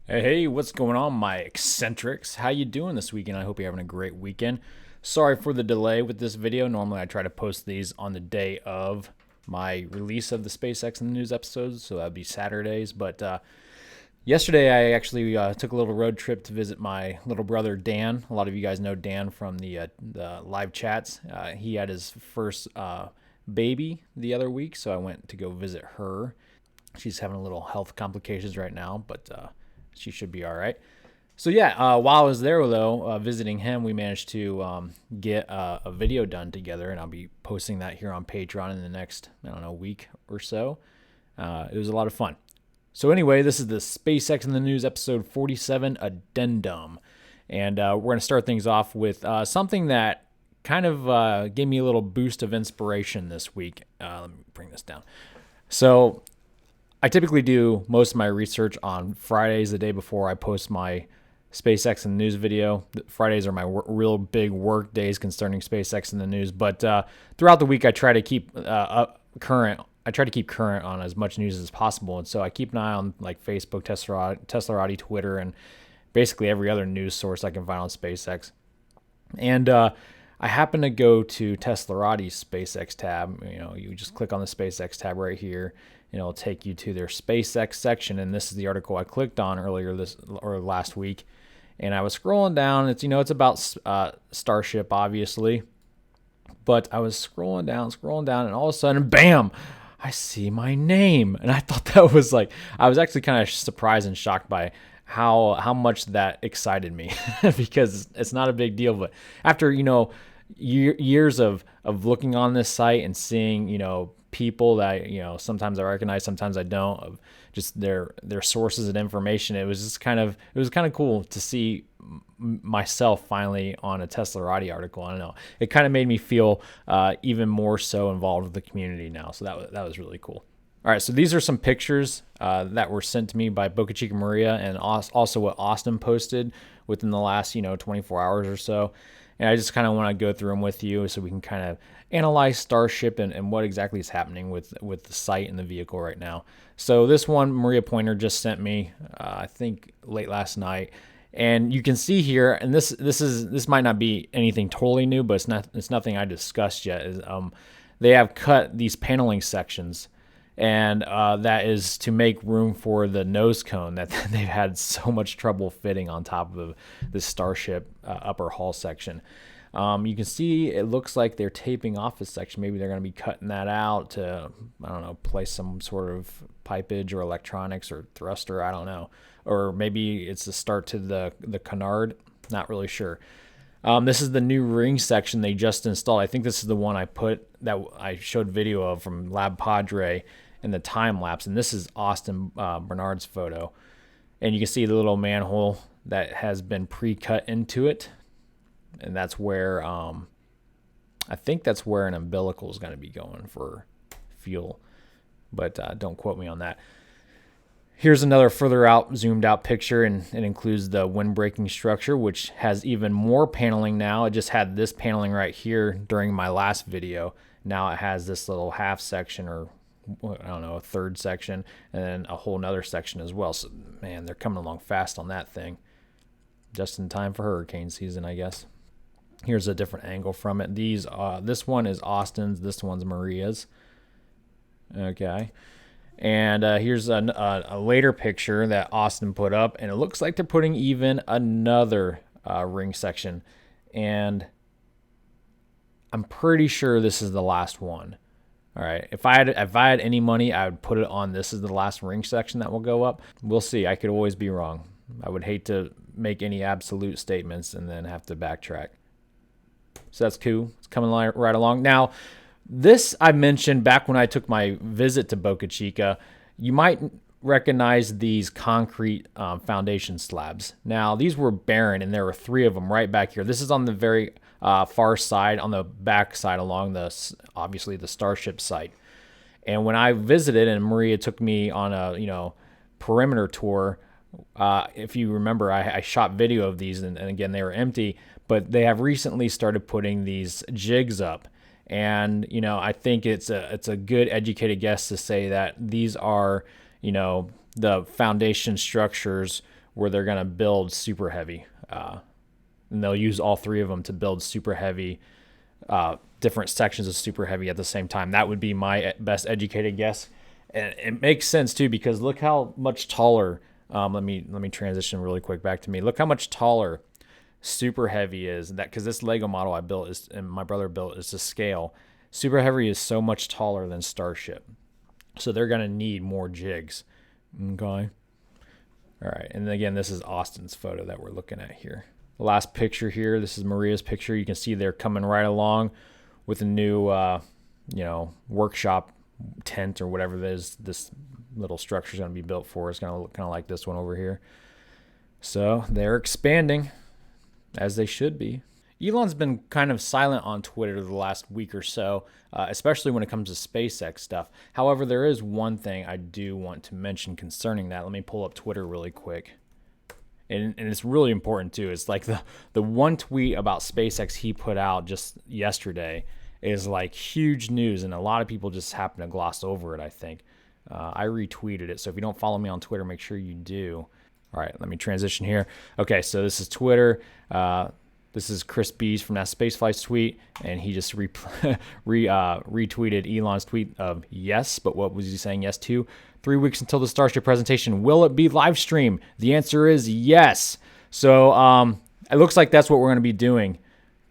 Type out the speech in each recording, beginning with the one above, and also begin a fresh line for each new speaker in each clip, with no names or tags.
Hey, what's going on, my eccentrics? How you doing this weekend? I hope you're having a great weekend. Sorry for the delay with this video. Normally, I try to post these on the day of my release of the SpaceX and the news episodes, so that'd be Saturdays. But yesterday, I actually took a little road trip to visit my little brother Dan. A lot of you guys know Dan from the live chats. He had his first baby the other week, so I went to go visit her. She's having a little health complications right now, but she should be all right. So yeah, while I was there though, visiting him, we managed to get a video done together, and I'll be posting that here on Patreon in the next, I don't know, week or so. It was a lot of fun. So anyway, this is the SpaceX in the News episode 47 addendum, and we're going to start things off with something that kind of gave me a little boost of inspiration this week. Let me bring this down. So I typically do most of my research on Fridays, the day before I post my SpaceX and the news video. Fridays are my real big work days concerning SpaceX and the news. But throughout the week, I try to keep current. I try to keep current on as much news as possible, and so I keep an eye on like Facebook, Teslarati, Twitter, and basically every other news source I can find on SpaceX. And I happen to go to Teslarati's SpaceX tab. You just click on the SpaceX tab right here, and it'll take you to their SpaceX section. And this is the article I clicked on earlier last week. And I was scrolling down. It's about Starship, obviously. But I was scrolling down, and all of a sudden, bam! I see my name, and I thought that was I was actually kind of surprised and shocked by how much that excited me because it's not a big deal. But after years of looking on this site and seeing people that sometimes I recognize, sometimes I don't, of just their sources and information, it was kind of cool to see myself finally on a Teslarati article. I don't know, it kind of made me feel even more so involved with the community now, so that was really cool. All right, so these are some pictures that were sent to me by Boca Chica Maria, and also what Austin posted within the last 24 hours or so. And I just kind of want to go through them with you so we can kind of analyze Starship and what exactly is happening with the site and the vehicle right now. So this one, Maria Pointer just sent me, I think late last night. And you can see here, and this might not be anything totally new, but it's nothing I discussed yet. They have cut these paneling sections, and that is to make room for the nose cone that they've had so much trouble fitting on top of the Starship upper hull section. You can see it looks like they're taping off a section. Maybe they're going to be cutting that out to, I don't know, place some sort of pipage or electronics or thruster, I don't know. Or maybe it's the start to the canard, not really sure. This is the new ring section they just installed. I think this is the one I showed video of from Lab Padre in the time lapse, and this is Austin Bernard's photo. And you can see the little manhole that has been pre-cut into it, and that's where I think that's where an umbilical is going to be going for fuel, but don't quote me on that. Here's another further out, zoomed out picture, and it includes the windbreaking structure, which has even more paneling now. It just had this paneling right here during my last video. Now it has this little half section, or I don't know, a third section, and then a whole nother section as well. So, man, they're coming along fast on that thing. Just in time for hurricane season, I guess. Here's a different angle from it. This one is Austin's, this one's Maria's. Okay. And here's a later picture that Austin put up, and it looks like they're putting even another ring section. And I'm pretty sure this is the last one. All right, if I had any money, I would put it on this is the last ring section that will go up. We'll see. I could always be wrong. I would hate to make any absolute statements and then have to backtrack. So that's cool. It's coming right along. Now, this I mentioned back when I took my visit to Boca Chica. You might recognize these concrete foundation slabs. Now, these were barren, and there were 3 of them right back here. This is on the very far side, on the back side along obviously the Starship site. And when I visited, and Maria took me on a perimeter tour, if you remember, I shot video of these, and again, they were empty, but they have recently started putting these jigs up. And, I think it's a good educated guess to say that these are, the foundation structures where they're going to build Super Heavy. And they'll use all three of them to build Super Heavy, different sections of Super Heavy at the same time. That would be my best educated guess. And it makes sense too, because look how much taller. Let me transition really quick back to me. Look how much taller Super Heavy is. That because this Lego model I built is, and my brother built, is to scale. Super Heavy is so much taller than Starship, so they're gonna need more jigs. Okay. All right, and again, this is Austin's photo that we're looking at here. The last picture here, this is Maria's picture. You can see they're coming right along with a new, workshop tent or whatever this little structure is going to be built for. It's going to look kind of like this one over here. So they're expanding, as they should be. Elon's been kind of silent on Twitter the last week or so, especially when it comes to SpaceX stuff. However, there is one thing I do want to mention concerning that. Let me pull up Twitter really quick. And it's really important too. It's like the one tweet about SpaceX he put out just yesterday is like huge news, and a lot of people just happen to gloss over it, I think. I retweeted it, so if you don't follow me on Twitter, make sure you do. All right, let me transition here. Okay, so this is Twitter. This is Chris Bees from that Spaceflights tweet, and he just retweeted Elon's tweet of yes, but what was he saying yes to? 3 weeks until the Starship presentation. Will it be live stream? The answer is yes. So it looks like that's what we're going to be doing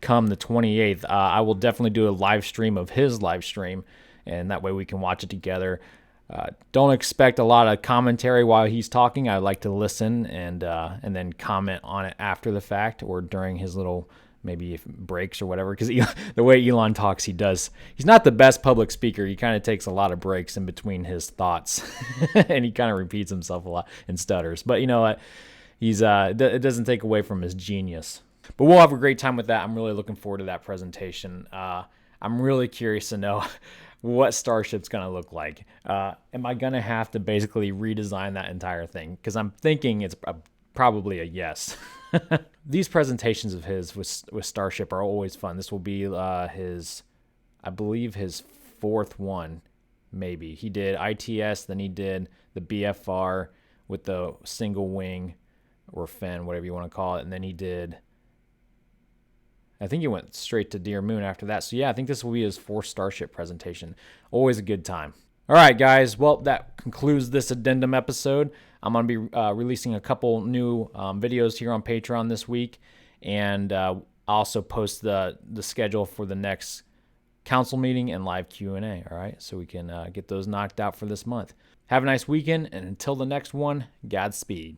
come the 28th. I will definitely do a live stream of his live stream, and that way we can watch it together. Don't expect a lot of commentary while he's talking. I like to listen and then comment on it after the fact or during his little maybe breaks or whatever. Because the way Elon talks, he's not the best public speaker. He kind of takes a lot of breaks in between his thoughts, and he kind of repeats himself a lot and stutters. But you know what? It doesn't take away from his genius. But we'll have a great time with that. I'm really looking forward to that presentation. I'm really curious to know what Starship's going to look like. Am I going to have to basically redesign that entire thing? Because I'm thinking it's probably a yes. These presentations of his with Starship are always fun. This will be I believe his fourth one, maybe. He did ITS, then he did the BFR with the single wing or fin, whatever you want to call it, and then he did... I think he went straight to Dear Moon after that. So yeah, I think this will be his fourth Starship presentation. Always a good time. All right, guys. Well, that concludes this addendum episode. I'm going to be releasing a couple new videos here on Patreon this week. And I'll also post the schedule for the next council meeting and live Q&A. All right, so we can get those knocked out for this month. Have a nice weekend. And until the next one, Godspeed.